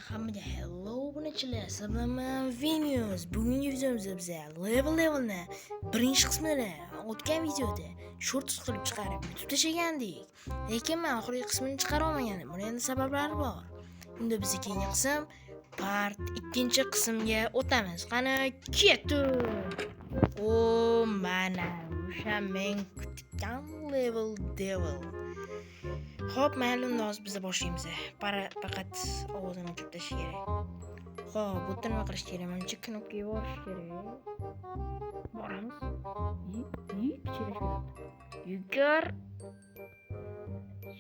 Hammaga hello bunachilar, sizlarman Venus. Bugungi videomizda biz levelni birinchi qismini o'tgan videoda shorts qilib chiqarib YouTube tashlagandik. Lekin men oxirgi qismini chiqara olmagandim. Buning endi sabablari bor. Endi biz keyingi qism part 2 qismga o'tamiz. Qani keting. O mana o'sha men kutgan level devil. Xo'p, mayli, unda hozir biz boshlaymiz. Faqat ovozini o'chirib tashlash kerak. Xo'p, bu yerda nima qilish kerak? Menimcha knopkaga borish kerak. Boramiz.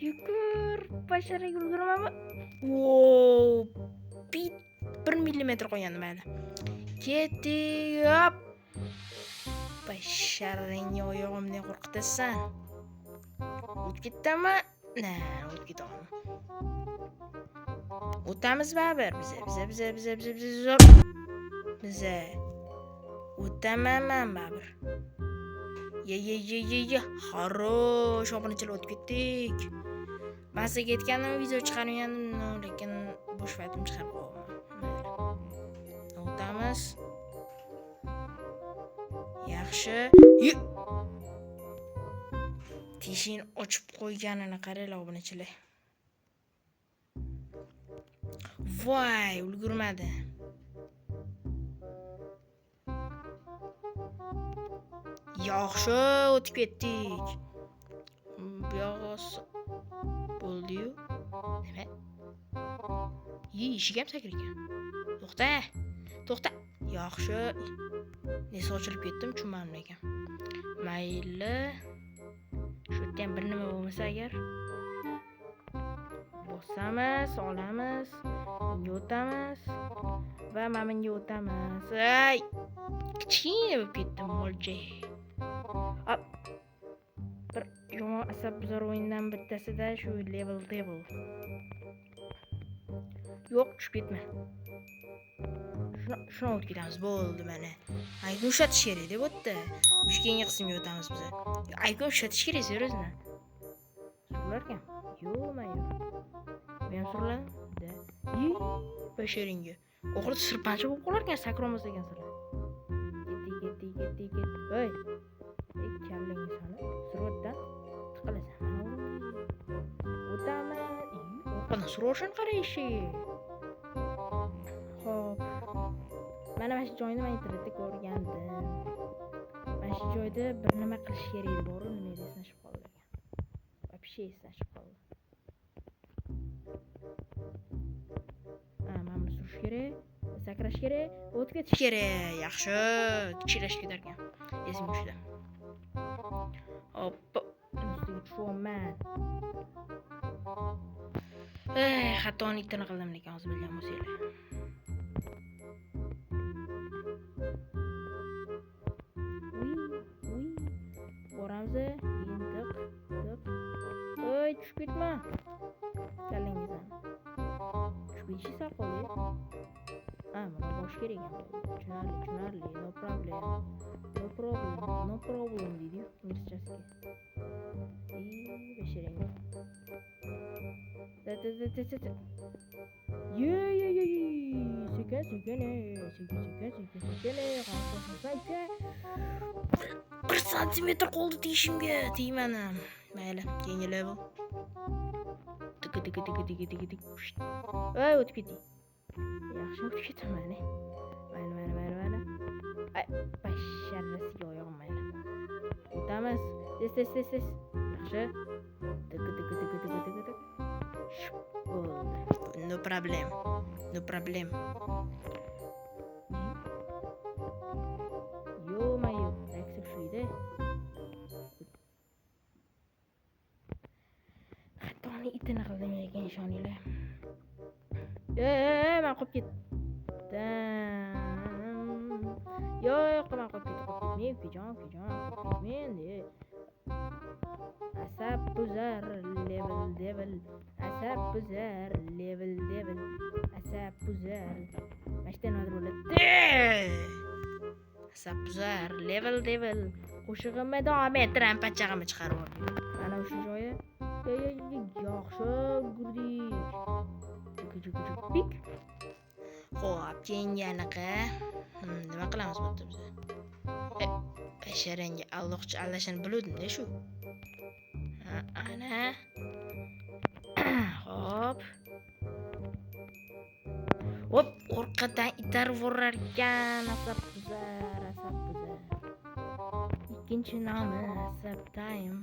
Yugur. Basharaga ulguramanmi? Wow! 1 millimetr qo'ygandim mayli. Ketdik. Hop. Basharangni oyog'imdan qo'rqitasan. O'tib ketdimi? O'tib ketaman. O'tamiz baribir. Biza. O'taman baribir. Ye. Xarosh, obunachilar o'tib ketdik. Masa ketgandim, video chiqargandim, lekin bo'sh vaqtim chiqarib qo'yaman. O'tamiz. Yaxshi. Teshikni ochib qo'yganini qaranglar obunachilar. Voy, ulgurmadi. Yaxshi, o'tib ketdik. Bu yog'osi bo'ldi-yu. Nima? Eshik ham sakir ekan. To'xta. Yaxshi. Nesa ochilib ketdim, tushunmadim ekan. Mayli. Shu yerda ham bir nima bo'lmasa agar bosamiz, olamiz, bunga o'tamiz va mana bunga o'tamiz. Ay! Kichkina bo'lib ketdim mo'lja. Hop. Bir yomon asabbuzar o'yindan bittasida shu level devil. Yo'q, tushib ketma. Shuni o'tib ketamiz, bo'ldi mana. Ayni ushlatish kerak deb o'tdi. Keyingi qismga o'tamiz biz. Ayni ushlatish kerak seriyozdan. Surlarkan? Yo'q. Men surladim. Basharingga. Oxirida sirpanchi bo'lib qolar ekan, sakrolmas ekan sizlar. Ketdik. Voy. Kallangiz sani. Survatdan tiqilasan. O'taman. Orqadan suroshin qarayshi. Xo'p. Mana shu joyni men internetda ko'rgandim. Mana shu joyda bir nima qilish kerak bor-ku, nima desam chiqib qoldi ekan. Вообще esdan chiqib qoldi. Mana buni surish kerak, sakrash kerak, o'tib ketish kerak. Yaxshi, kichiklash ketar ekan. Esimga tushdi. Hop, ustiga tushaman. Xatoni itini qildim lekin hozir bilgan bo'lsanglar. Boramiz, yendiq. Oy, tushib ketma. Kallangizdan. Tushib ketishi sal qoldi. Mana bosh kerak ekan. Tushunarli. No problem deydi inglizchasiga. Bashirang. Sekin. 1 santimetr qoldi teshimga. Tegmanim. Mayli, keyingi level. Tik. Voy, o'tib ketdik. Yaxshi o'tib ketaman. Mayli. Ay, basharasiga oyog'im mayli. O'tamiz. Ses. Yaxshi. Tik. No problem. Yo-mayo, aksib shuydi. Xatoni itini qildim ekan, ishoninglar. Men qolib ketdim. Yo'q, men qolib ketdim. Ukajon, men de. Asab buzar level devil. Mashtan nima bo'ladi? Asab buzar level devil. Qo'shig'imni davom ettiraman, pachag'imni chiqarib oldim. Mana o'sha joyi. Yaxshi gurdik. Pik. Xo'p, keyingi anaqa. Nima qilamiz bu yerda biz? Basharangga alloqcha allashini biluvdim-da shu. Ana. Hop. Hop, orqadan itarib yurar ekan, asab buzar. Ikkinchi nomi Asab Time.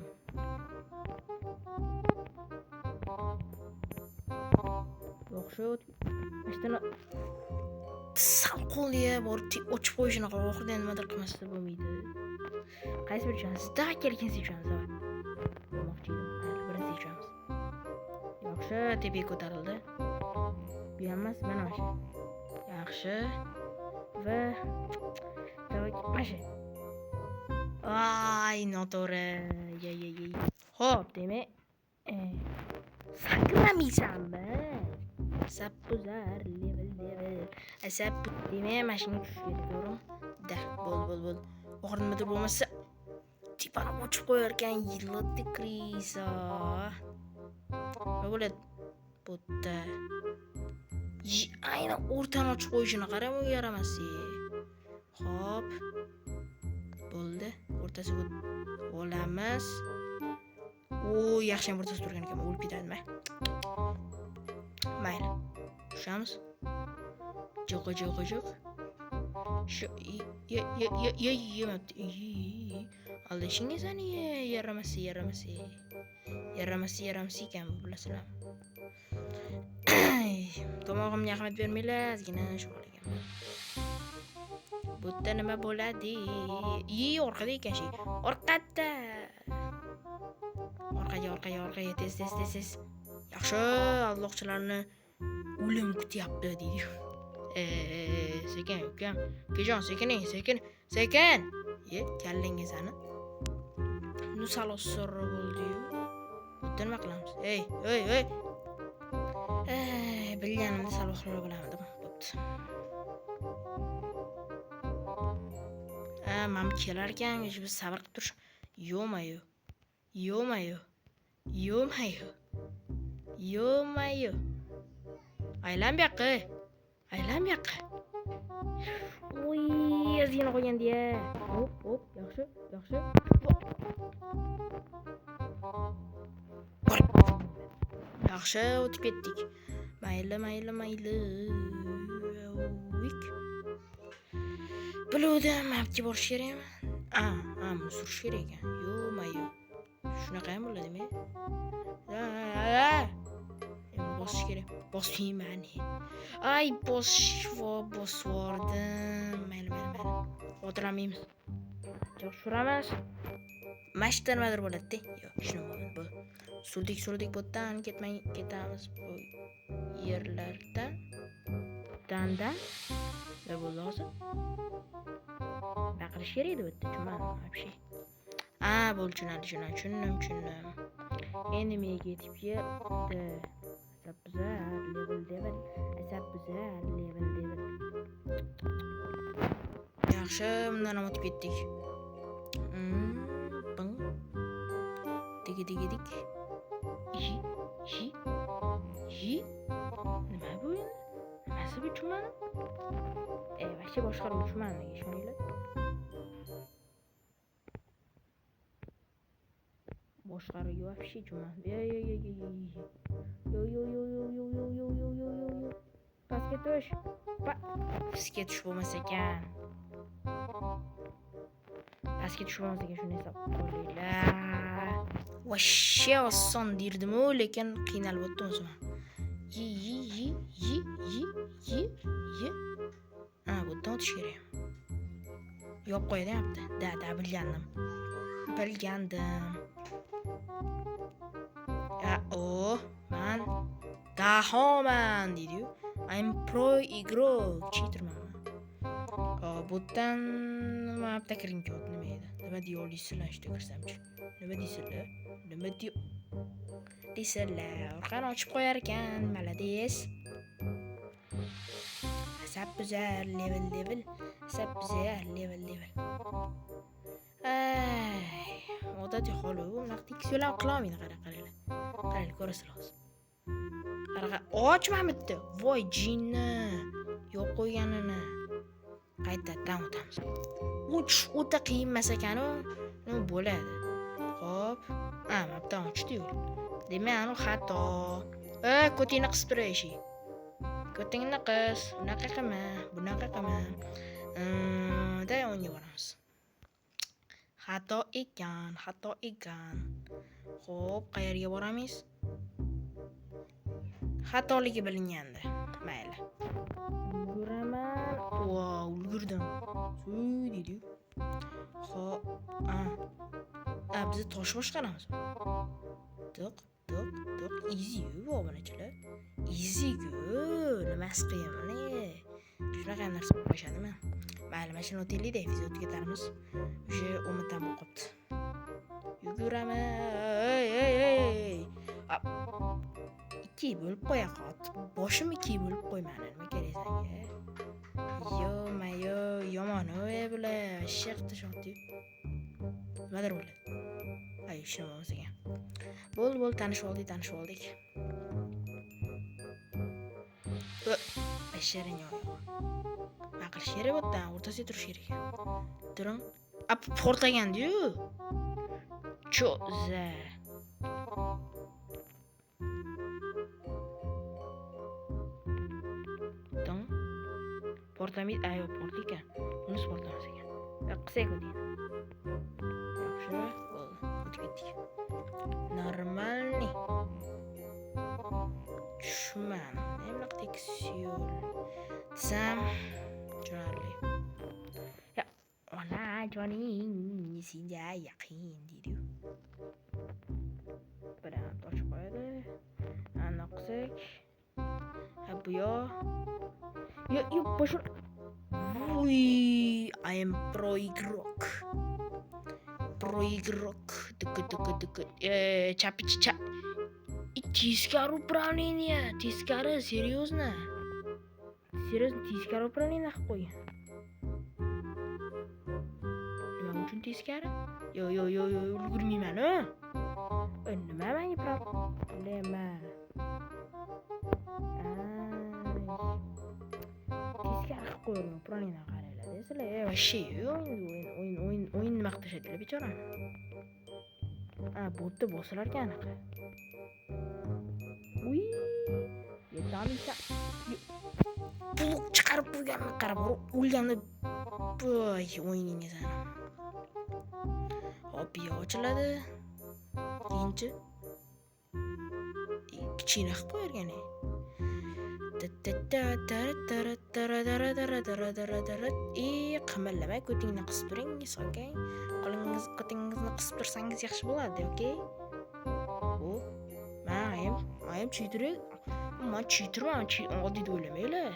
Yaxshi. Mana sal qo'liga borib ochib qo'yishini qilib, oxirida nimadir qilmasa bo'lmaydi. Qaysi bir chans? Daha kelgan seçamiz. Olmoqchi edim. Birini seçamiz. Yaxshi, tepaga ko'tarildi. Bu emas, mana shu. Yaxshi. Va mana shu. Ay, noto'g'ri. Xo'p, demak, sakramaysanmi? Asab buzar, level. Asab demak, mashina tushish kerak, to'g'rimi? Da, bo'l. Oxirida nimadir bo'lmasa, tipani ochib qo'yar ekan, yillatdi krisa. Nima bo'ladi? Bo'tda. Aynan o'rtani ochib qo'yishini qarang, u yaramas. Xo'p. Bo'ldi. O'rtasiga olamiz. Yaxshi ham o'rtasida turgan ekan, o'lib ketadimi? Mayli. Tushamiz. Jo'q. Shu aldashingiz ani yaramas ekan, bilasizlar. Tomog'imga rahmat bermanglar, ozgina shug'ul ekanman. Bu yerda nima bo'ladi? Orqada ekan shu. Orqada. Orqaga tez. Yaxshi, alloqchilarni o'lim kutyapti deydi. Sekin, ukam. Kejon, sekin. Kallangiz ani. Nu salosor bo'ldi-yu. Butda nima qilamiz? Ey. Bilganimda salosor bo'lamadim. Bo'pti. Mam kelar ekan, biz sabr qilib turish. Yo'mayo. Aylan bu yoqqa. Ozgina qo'ygandi-ya. Hop, yaxshi. Yaxshi, o'tib ketdik. Mayli. Biluvdim, mapga borish kerakmi? Buni surish kerak ekan. Yo'mayo. Shunaqa ham bo'ladimi? Bosish kerak. Bosmayman. Ay, bosvordim. Mayli. O'tiramaymiz. Jo'shuramiz. Mashta nimadir bo'ladi-da. Yo'q, shuni bo'lmaydi. Bu. Surdik botdan ketamiz bu yerlardan. Dandan. Nima bo'ldi hozir? Baqirish kerak edi bu yerda, tushunmadim. Bo'ldi, tushundim. Endi menga yetib keldi. Asab buzar, level. Yaxshi, bundan ham o'tib ketdik. Dik. Nima bu endi? Nimasi bu tushunmadim? Vaqti boshqarib tushunmadim, ishoninglar. Boshqarib vaqti tushunmadim. Pastga tush bo'lmas ekan. Shuni hisob qo'yinglar. Vashshe oson derdim-ku, lekin qiynalib o'tdim o'zim. Bu yerdan o'tish kerak. Yopib qo'yayapti. Da, bilgandim. Man dahoman deydi-yu. I'm pro игрок, cheaterman. Bu yerdan mapda kiring ko'p nima edi? Nima deyolisizlar, ishda kirsam-chi. Nima deysizlar? Orqani ochib qo'yar ekan, malades. Asab buzar, level. Odatiy hol bu. Bunaqa tekislar qilolmaydi, qaranglar. Qaranglar, ko'rasiz hozir. Ochmamdi. Voy jinni. yo'q qo'yganini qaytadan o'tamiz. Uch o'ta qiyin emas ekan-u, nima bo'ladi? Xo'p, mabdan ochdi yo'l. Demak, anu xato. Ko'tingni qisib turish. Ko'tingni qis, bunaqa qilma. Da o'nga boramiz. Xato ekan. Xo'p, qayerga boramiz? Xatoligi bilinganda. Mayli. Yuguraman. Wow, ulgurdim. Suy deydi. Xo'p, biz tosh boshqaramiz. Tiq. Easy-yu, obunachilar. Easy-ku. Nimasi qiyin-mi? Shunaqa narsa bo'lishadimi? Mayli, mana shuni o'taylik-da, epizodga ketarmiz. O'sha o'mitam o'qibdi. Yuguraman. Ey. Ikki bo'lib qo'ya qot. Boshim ikki bo'lib qo'ymani. Nima kerak senga? Yo, yomon-ey bular. Shaqti shoti. Nimadir bo'ladi. Ay, shuna bo'lmasa ekan. Bo'ldi, tanishib oldik. Asharing yo'q. Aql sheri bo'tdan o'rtasiga turish kerak ekan. Turing. Portlagan-ku. Cho'za. Portlamid, ayo portlagan. Bunisi portlamas ekan. Qilsak o'taydi. Yaxshi, bo'ldi. O'tib ketdik. Normalniy. Tushman. Nima tekis yo'l. Desam, chiroyli. Ya, ona joning senga yaqin deydi. Bilan tosh qo'yadi. Ana qilsak. Bu yo. Yo, boshun. Uy, I am pro igrok. Tuk. Chapicha. Тискари управление. Тискари, серьезно? Тискари управление qilib qo'ygan. Nima uchun teskari? Yo, ulgurmayman-a. Nima menga problema? Teskari qilib qo'ygan upravlение qaranglar desizlar. Вообще o'yin maqtashadilar bechorani. Botda bosilar ekan anaqa. Uy, yetamisa. Buluq chiqarib qo'yganini qarab, o'lganda o'yiningga san. Hop, yo ochiladi. Keyinchi kichkina qilib qo'yargan. Qimirlamay ko'tingni qisib turingiz, okey? Qo'lingizni qisib tursangiz yaxshi bo'ladi, okey? Men cheater. Men cheaterman, oddiy deb o'ylamanglar.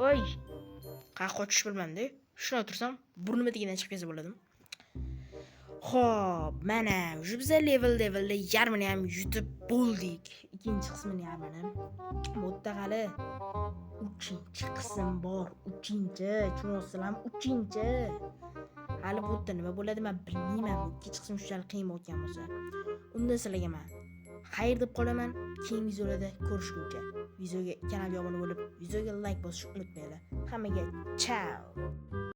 Voy, qayerga qochish bilmanda. Shuna o'tirsam, burnimga degan chiqib kelsa bo'ladimi? Xo'p, mana o'sha biz levelda yarmini ham yutib bo'ldik. Ikkinchi qismini yarmini. Modda hali 3-qism bor. 3-tushunasizlarmi? 3. Hali bu yerda nima bo'ladi men bilmayman. Ikkinchi qism shunchalik qiyin bo'lgan bo'lsa. Unda sizlarga men xayr deb qolaman. Keyingi videolarda ko'rishguncha. Videoga kanalga obuna bo'lib, videoga like bosishni unutmanglar. Hammaga ciao.